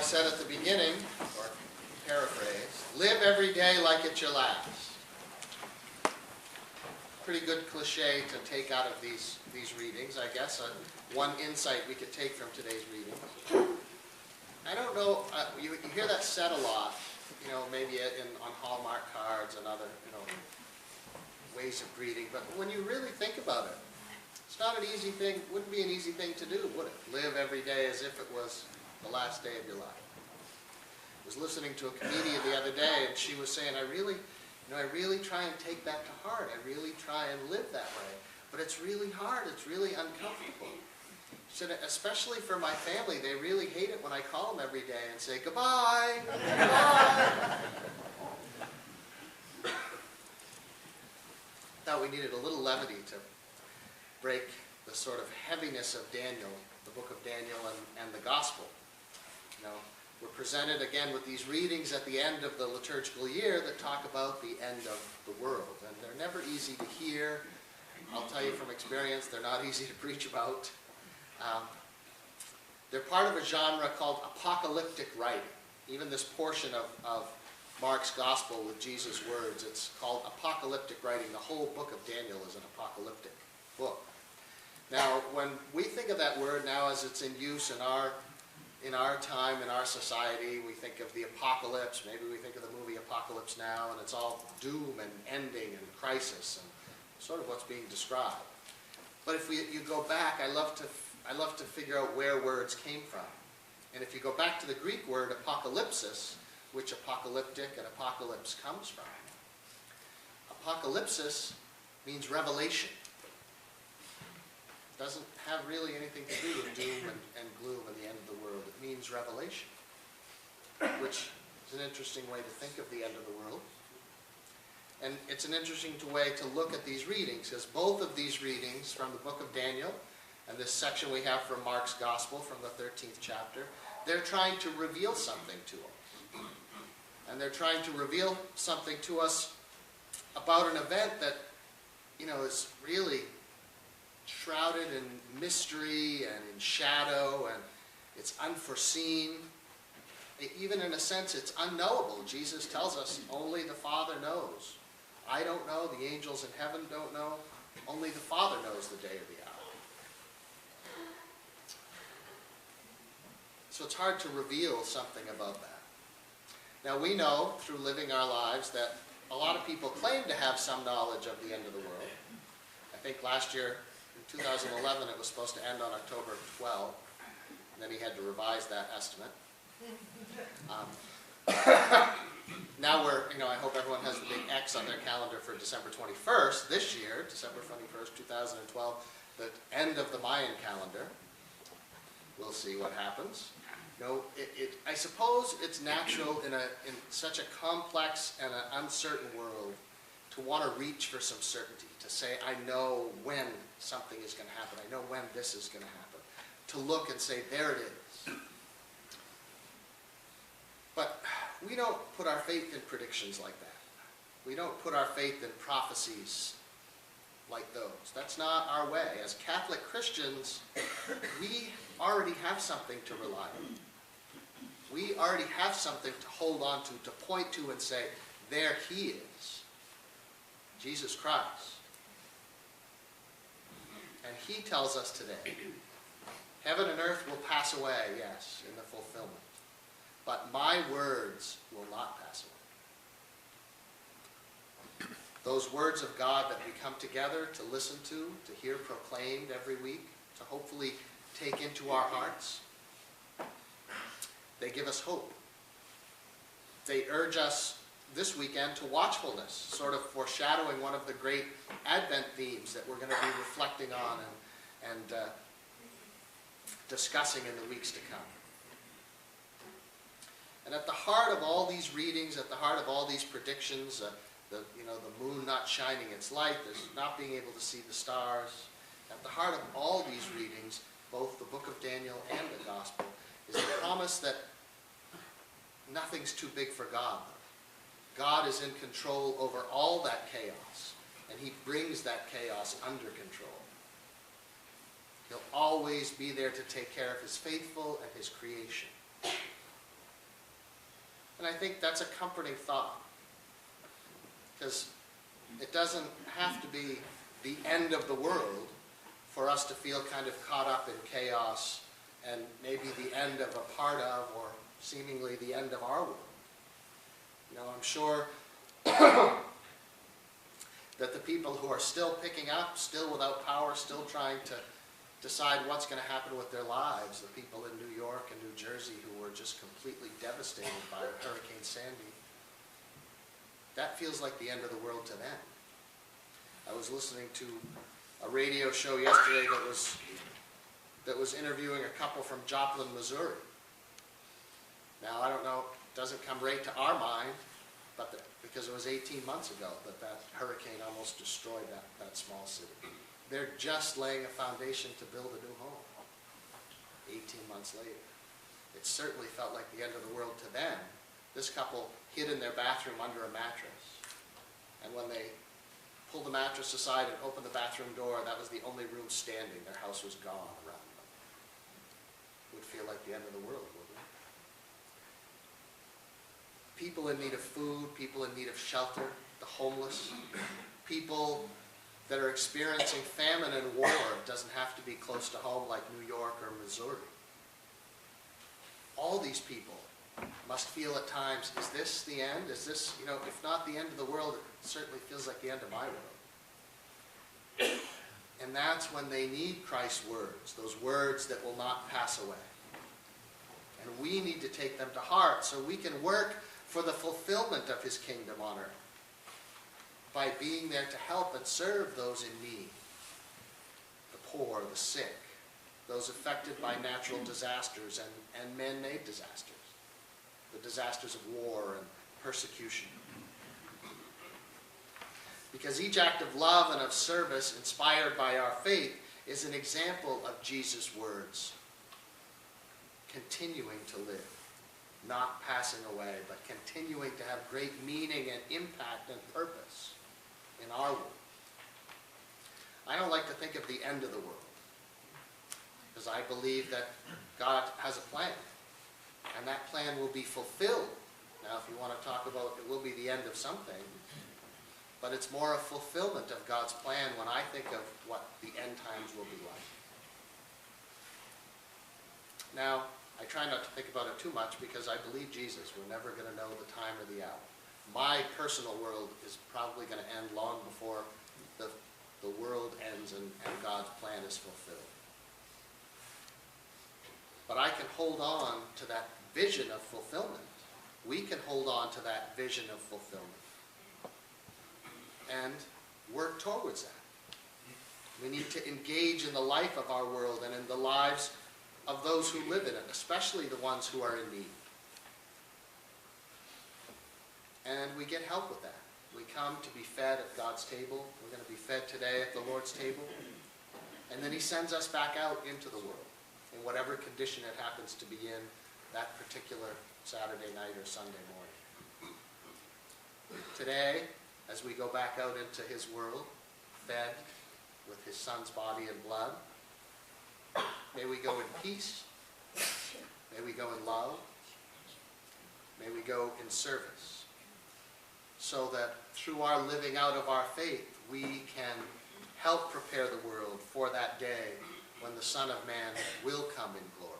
said at the beginning, or paraphrase, live every day like it's your last. Pretty good cliche to take out of these readings, I guess. One insight we could take from today's reading. I don't know, you hear that said a lot, maybe on Hallmark cards and other, ways of greeting, but when you really think about it, it's not an easy thing, wouldn't be an easy thing to do, would it? Live every day as if it was the last day of your life. I was listening to a comedian the other day, and she was saying, I really try and take that to heart. I really try and live that way. But it's really hard. It's really uncomfortable. She said, especially for my family, they really hate it when I call them every day and say, goodbye, goodbye. Thought we needed a little levity to break the sort of heaviness of Daniel, the book of Daniel and the gospel. We're presented again with these readings at the end of the liturgical year that talk about the end of the world. And they're never easy to hear. I'll tell you from experience, they're not easy to preach about. They're part of a genre called apocalyptic writing. Even this portion of Mark's gospel with Jesus' words, it's called apocalyptic writing. The whole book of Daniel is an apocalyptic book. Now, when we think of that word now as it's in use in our time, in our society, we think of the apocalypse. Maybe we think of the movie Apocalypse Now, and it's all doom and ending and crisis and sort of what's being described. But if you go back, I love to figure out where words came from. And if you go back to the Greek word apocalypsis, which apocalyptic and apocalypse comes from, apocalypsis means revelation. It doesn't have really anything to do with doom and gloom and the end of the world. It means revelation, which is an interesting way to think of the end of the world. And it's an interesting way to look at these readings, because both of these readings from the book of Daniel and this section we have from Mark's Gospel from the 13th chapter, they're trying to reveal something to us. And they're trying to reveal something to us about an event that, is really shrouded in mystery and in shadow, and it's unforeseen. Even in a sense, it's unknowable. Jesus tells us only the Father knows. I don't know, the angels in heaven don't know. Only the Father knows the day or the hour. So it's hard to reveal something about that. Now we know through living our lives that a lot of people claim to have some knowledge of the end of the world. I think last year, in 2011, it was supposed to end on October 12, and then he had to revise that estimate. Now I hope everyone has the big X on their calendar for December 21st this year, December 21st, 2012, the end of the Mayan calendar. We'll see what happens. I suppose it's natural in such a complex and an uncertain world to want to reach for some certainty, to say, I know when something is going to happen. I know when this is going to happen. To look and say, there it is. But we don't put our faith in predictions like that. We don't put our faith in prophecies like those. That's not our way. As Catholic Christians, we already have something to rely on. We already have something to hold on to point to and say, there he is, Jesus Christ. And he tells us today, heaven and earth will pass away, yes, in the fulfillment. But my words will not pass away. Those words of God that we come together to listen to hear proclaimed every week, to hopefully take into our hearts, they give us hope. They urge us this weekend to watchfulness, sort of foreshadowing one of the great Advent themes that we're going to be reflecting on and discussing in the weeks to come. And at the heart of all these readings, at the heart of all these predictions, the moon not shining its light, there's not being able to see the stars, at the heart of all these readings, both the book of Daniel and the Gospel, is the promise that nothing's too big for God. God is in control over all that chaos, and he brings that chaos under control. He'll always be there to take care of his faithful and his creation. And I think that's a comforting thought, because it doesn't have to be the end of the world for us to feel kind of caught up in chaos and maybe the end of a part of, or seemingly the end of our world. You know, I'm sure that the people who are still picking up, still without power, still trying to decide what's going to happen with their lives, the people in New York and New Jersey who were just completely devastated by Hurricane Sandy, that feels like the end of the world to them. I was listening to a radio show yesterday that was interviewing a couple from Joplin, Missouri. Now, I don't know, it doesn't come right to our mind, but because it was 18 months ago that hurricane almost destroyed that small city. They're just laying a foundation to build a new home 18 months later. It certainly felt like the end of the world to them. This couple hid in their bathroom under a mattress, and when they pulled the mattress aside and opened the bathroom door, that was the only room standing. Their house was gone around them. It would feel like the end of the world, wouldn't it? People in need of food, people in need of shelter, the homeless, people that are experiencing famine and war. It doesn't have to be close to home like New York or Missouri. All these people must feel at times, is this the end? Is this, you know, if not the end of the world, it certainly feels like the end of my world. And that's when they need Christ's words, those words that will not pass away. And we need to take them to heart so we can work for the fulfillment of his kingdom on earth by being there to help and serve those in need, the poor, the sick, those affected by natural disasters and man-made disasters, the disasters of war and persecution. Because each act of love and of service inspired by our faith is an example of Jesus' words, continuing to live, not passing away, but continuing to have great meaning and impact and purpose in our world. I don't like to think of the end of the world, because I believe that God has a plan, and that plan will be fulfilled. Now, if you want to talk about it will be the end of something, but it's more a fulfillment of God's plan when I think of what the end times will be like. Now, I try not to think about it too much because I believe Jesus. We're never going to know the time or the hour. My personal world is probably going to end long before the world ends and God's plan is fulfilled. But I can hold on to that vision of fulfillment. We can hold on to that vision of fulfillment and work towards that. We need to engage in the life of our world and in the lives of those who live in it, especially the ones who are in need. And we get help with that. We come to be fed at God's table. We're going to be fed today at the Lord's table. And then he sends us back out into the world in whatever condition it happens to be in that particular Saturday night or Sunday morning. Today, as we go back out into his world, fed with his Son's body and blood, may we go in peace, may we go in love, may we go in service, so that through our living out of our faith, we can help prepare the world for that day when the Son of Man will come in glory.